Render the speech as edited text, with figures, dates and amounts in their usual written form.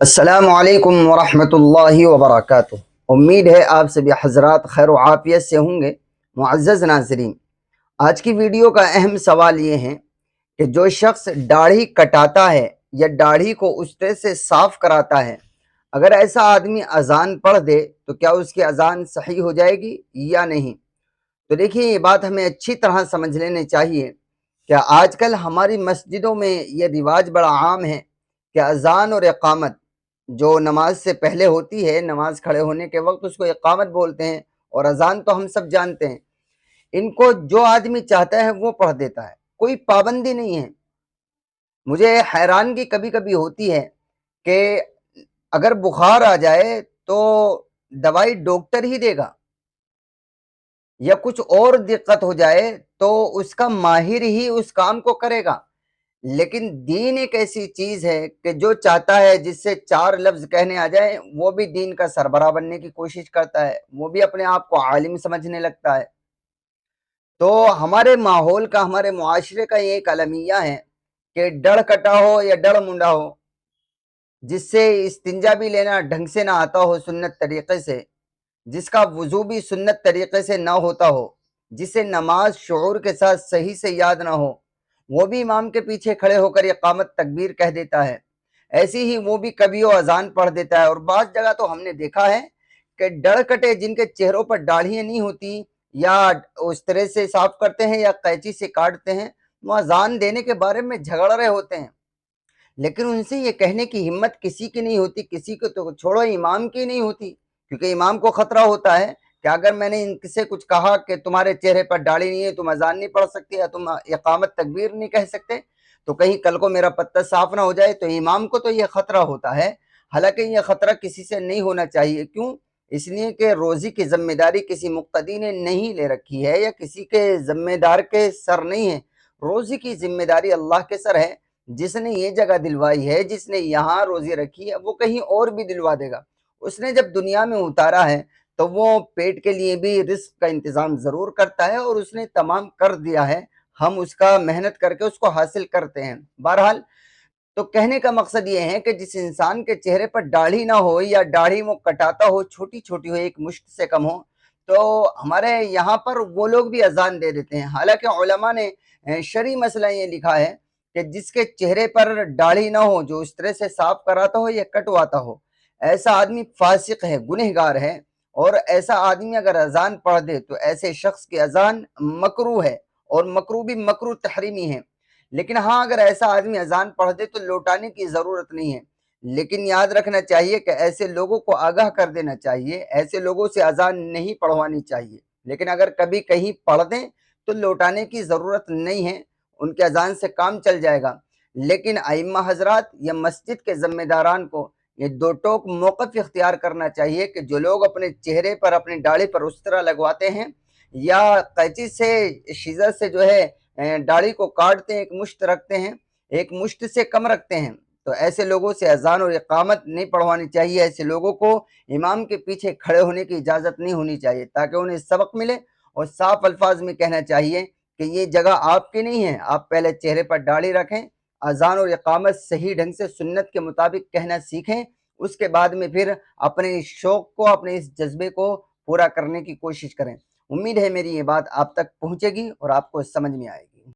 अस्सलामुअलैकुम वरहमतुल्लाहि वबरकातुह। उम्मीद है आप सभी हजरात खैर आफियत से होंगे। मुअज़्ज़ज़ नाज़रीन, आज की वीडियो का अहम सवाल ये है कि जो शख्स दाढ़ी कटाता है या दाढ़ी को उस तरह से साफ कराता है, अगर ऐसा आदमी अजान पढ़ दे तो क्या उसकी अजान सही हो जाएगी या नहीं? तो देखिए, ये बात हमें अच्छी तरह समझ लेनी चाहिए कि आजकल हमारी मस्जिदों में ये रिवाज बड़ा आम है कि अजान और इकामत जो नमाज से पहले होती है, नमाज खड़े होने के वक्त उसको इकामत बोलते हैं, और अजान तो हम सब जानते हैं। इनको जो आदमी चाहता है वो पढ़ देता है, कोई पाबंदी नहीं है। मुझे हैरानगी कभी कभी होती है कि अगर बुखार आ जाए तो दवाई डॉक्टर ही देगा, या कुछ और दिक्कत हो जाए तो उसका माहिर ही उस काम को करेगा। लेकिन दीन एक ऐसी चीज है कि जो चाहता है जिससे चार लफ्ज कहने आ जाए वो भी दीन का सरबराह बनने की कोशिश करता है, वो भी अपने आप को आलिम समझने लगता है। तो हमारे माहौल का, हमारे मुआशरे का ये एक अलमिया है कि डर कटा हो या डर मुंडा हो, जिससे इस्तिंजा भी लेना ढंग से ना आता हो सुन्नत तरीके से, जिसका वजू भी सुन्नत तरीके से ना होता हो, जिसे नमाज शऊर के साथ सही से याद ना हो, वो भी इमाम के पीछे खड़े होकर इकामत तकबीर कह देता है। ऐसी ही वो भी कभी वो अजान पढ़ देता है। और बाज़ जगह तो हमने देखा है कि डर कटे जिनके चेहरों पर दाढ़ियाँ नहीं होती, या उस तरह से साफ करते हैं या कैंची से काटते हैं, वो अजान देने के बारे में झगड़ रहे होते हैं। लेकिन उनसे ये कहने की हिम्मत किसी की नहीं होती, किसी को तो छोड़ो, इमाम की नहीं होती। क्योंकि इमाम को खतरा होता है कि अगर मैंने इनसे कुछ कहा कि तुम्हारे चेहरे पर दाढ़ी नहीं है, तुम अजान नहीं पढ़ सकते या तुम इकामत तकबीर नहीं कह सकते, तो कहीं कल को मेरा पत्ता साफ ना हो जाए। तो इमाम को तो ये खतरा होता है। हालांकि ये खतरा किसी से नहीं होना चाहिए। क्यों? इसलिए कि रोजी की जिम्मेदारी किसी मुक्तदी ने नहीं ले रखी है, या किसी के जिम्मेदार के सर नहीं है। रोजी की जिम्मेदारी अल्लाह के सर है। जिसने ये जगह दिलवाई है, जिसने यहाँ रोजी रखी है, वो कहीं और भी दिलवा देगा। उसने जब दुनिया में उतारा है तो वो पेट के लिए भी रिस्क का इंतजाम जरूर करता है, और उसने तमाम कर दिया है। हम उसका मेहनत करके उसको हासिल करते हैं। बहरहाल, तो कहने का मकसद ये है कि जिस इंसान के चेहरे पर दाढ़ी ना हो, या दाढ़ी वो कटाता हो, छोटी छोटी हो, एक मुश्त से कम हो, तो हमारे यहाँ पर वो लोग भी अजान दे देते हैं। हालांकि उलमा ने शरई मसला ये लिखा है कि जिसके चेहरे पर दाढ़ी ना हो, जो इस तरह से साफ कराता हो या कटवाता हो, ऐसा आदमी फासिक है, गुनहगार है। और ऐसा आदमी अगर अजान पढ़ दे तो ऐसे शख्स की अजान मकरू है, और मकरू भी मकरू तहरीमी है। लेकिन हाँ, अगर ऐसा आदमी अजान पढ़ दे तो लौटाने की जरूरत नहीं है। लेकिन याद रखना चाहिए कि ऐसे लोगों को आगाह कर देना चाहिए, ऐसे लोगों से अजान नहीं पढ़वानी चाहिए। लेकिन अगर कभी कहीं पढ़ दें तो लौटाने की जरूरत नहीं है, उनके अजान से काम चल जाएगा। लेकिन अइम्मा हजरात या मस्जिद के जिम्मेदारान को ये दो टोक मौक़िफ़ इख्तियार करना चाहिए कि जो लोग अपने चेहरे पर, अपनी दाढ़ी पर उस तरह लगवाते हैं, या कैंची से, सीजर से जो है दाढ़ी को काटते हैं, एक मुश्त रखते हैं, एक मुश्त से कम रखते हैं, तो ऐसे लोगों से अजान और इकामत नहीं पढ़वानी चाहिए। ऐसे लोगों को इमाम के पीछे खड़े होने की इजाज़त नहीं होनी चाहिए, ताकि उन्हें सबक मिले। और साफ अल्फाज में कहना चाहिए कि ये जगह आपकी नहीं है। आप पहले चेहरे पर दाढ़ी रखें, अजान और इकामत सही ढंग से सुन्नत के मुताबिक कहना सीखें, उसके बाद में फिर अपने इस शौक को, अपने इस जज्बे को पूरा करने की कोशिश करें। उम्मीद है मेरी ये बात आप तक पहुंचेगी और आपको समझ में आएगी।